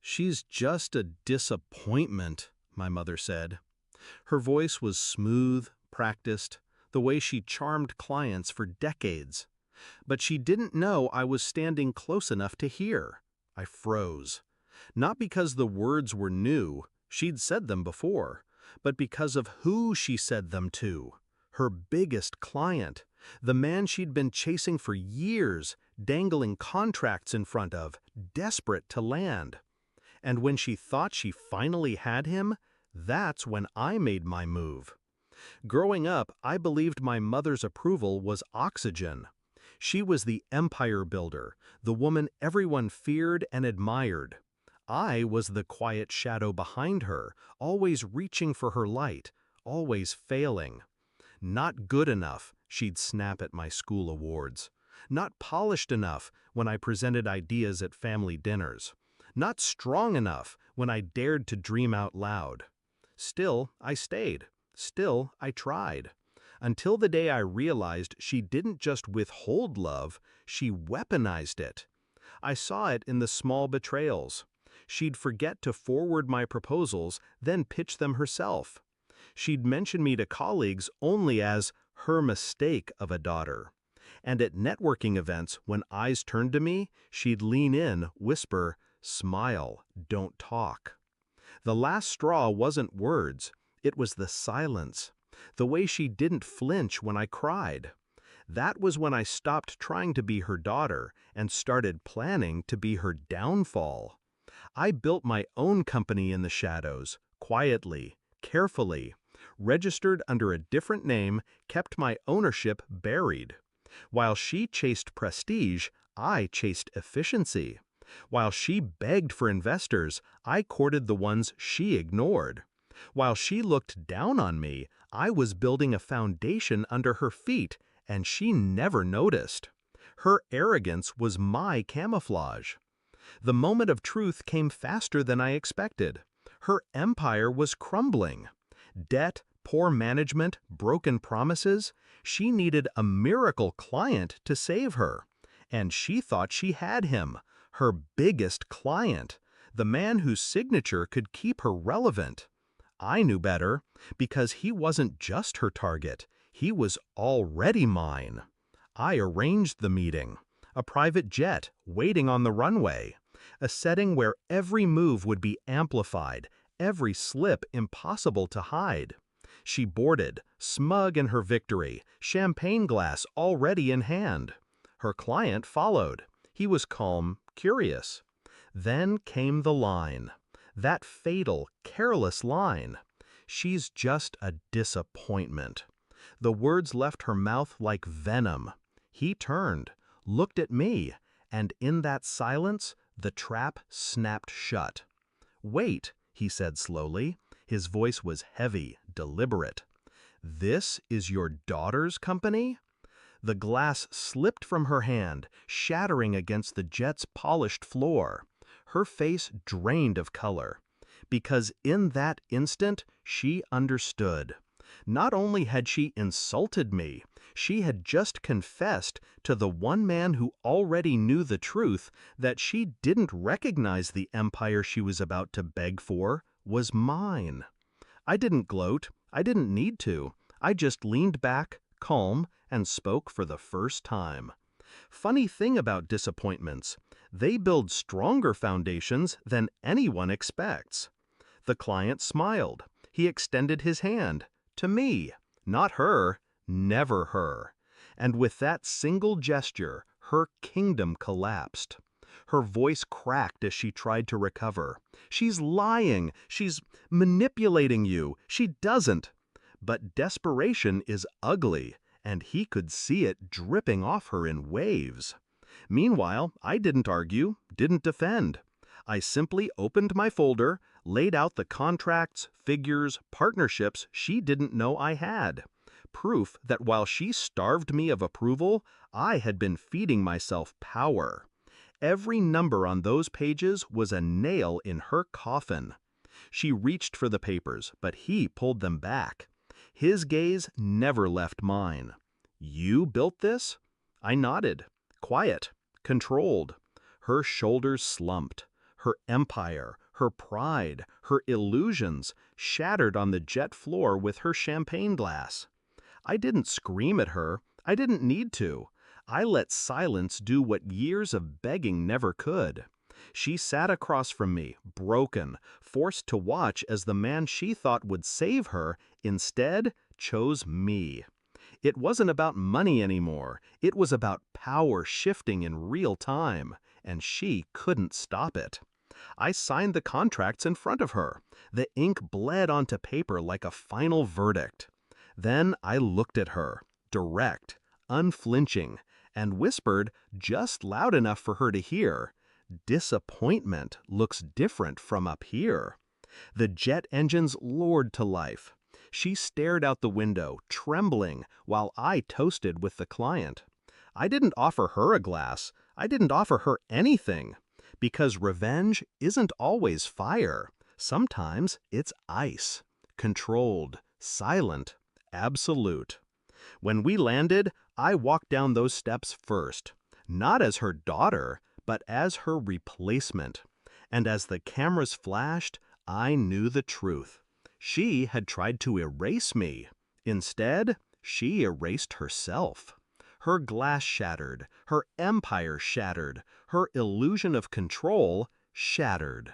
She's just a disappointment, my mother said. Her voice was smooth, practiced, the way she charmed clients for decades. But she didn't know I was standing close enough to hear. I froze. Not because the words were new, she'd said them before, but because of who she said them to. Her biggest client, the man she'd been chasing for years, dangling contracts in front of, desperate to land. And when she thought she finally had him, that's when I made my move. Growing up, I believed my mother's approval was oxygen. She was the empire builder, the woman everyone feared and admired. I was the quiet shadow behind her, always reaching for her light, always failing. Not good enough, she'd snap at my school awards. Not polished enough when I presented ideas at family dinners. Not strong enough when I dared to dream out loud. Still, I stayed. Still, I tried. Until the day I realized she didn't just withhold love, she weaponized it. I saw it in the small betrayals. She'd forget to forward my proposals, then pitch them herself. She'd mention me to colleagues only as her mistake of a daughter. And at networking events, when eyes turned to me, she'd lean in, whisper, "Smile, don't talk." The last straw wasn't words, it was the silence. The way she didn't flinch when I cried. That was when I stopped trying to be her daughter and started planning to be her downfall. I built my own company in the shadows, quietly, carefully, registered under a different name, kept my ownership buried. While she chased prestige, I chased efficiency. While she begged for investors, I courted the ones she ignored. While she looked down on me, I was building a foundation under her feet, and she never noticed. Her arrogance was my camouflage. The moment of truth came faster than I expected. Her empire was crumbling. Debt, poor management, broken promises. She needed a miracle client to save her. And she thought she had him, her biggest client, the man whose signature could keep her relevant. I knew better, because he wasn't just her target, he was already mine. I arranged the meeting, a private jet waiting on the runway, a setting where every move would be amplified, every slip impossible to hide. She boarded, smug in her victory, champagne glass already in hand. Her client followed. He was calm, curious. Then came the line. That fatal, careless line. "She's just a disappointment." The words left her mouth like venom. He turned, looked at me, and in that silence, the trap snapped shut. "Wait," he said slowly. His voice was heavy, deliberate. "This is your daughter's company?" The glass slipped from her hand, shattering against the jet's polished floor. Her face drained of color. Because in that instant, she understood. Not only had she insulted me, she had just confessed to the one man who already knew the truth that she didn't recognize the empire she was about to beg for was mine. I didn't gloat. I didn't need to. I just leaned back, calm, and spoke for the first time. Funny thing about disappointments, they build stronger foundations than anyone expects. The client smiled. He extended his hand. To me, not her, never her. And with that single gesture, her kingdom collapsed. Her voice cracked as she tried to recover. "She's lying. She's manipulating you. She doesn't." But desperation is ugly, and he could see it dripping off her in waves. Meanwhile, I didn't argue, didn't defend. I simply opened my folder, laid out the contracts, figures, partnerships she didn't know I had. Proof that while she starved me of approval, I had been feeding myself power. Every number on those pages was a nail in her coffin. She reached for the papers, but he pulled them back. His gaze never left mine. "You built this?" I nodded. Quiet, controlled. Her shoulders slumped. her empire, her pride, her illusions, shattered on the jet floor with her champagne glass. I didn't scream at her. I didn't need to. I let silence do what years of begging never could. She sat across from me, broken, forced to watch as the man she thought would save her instead chose me. It wasn't about money anymore. It was about power shifting in real time, and she couldn't stop it. I signed the contracts in front of her. The ink bled onto paper like a final verdict. Then I looked at her, direct, unflinching, and whispered just loud enough for her to hear, "Disappointment looks different from up here." The jet engines roared to life. She stared out the window, trembling, while I toasted with the client. I didn't offer her a glass. I didn't offer her anything. Because revenge isn't always fire. Sometimes it's ice. Controlled, silent, absolute. When we landed, I walked down those steps first. Not as her daughter, but as her replacement. And as the cameras flashed, I knew the truth. She had tried to erase me. Instead, she erased herself. Her glass shattered, her empire shattered, her illusion of control shattered.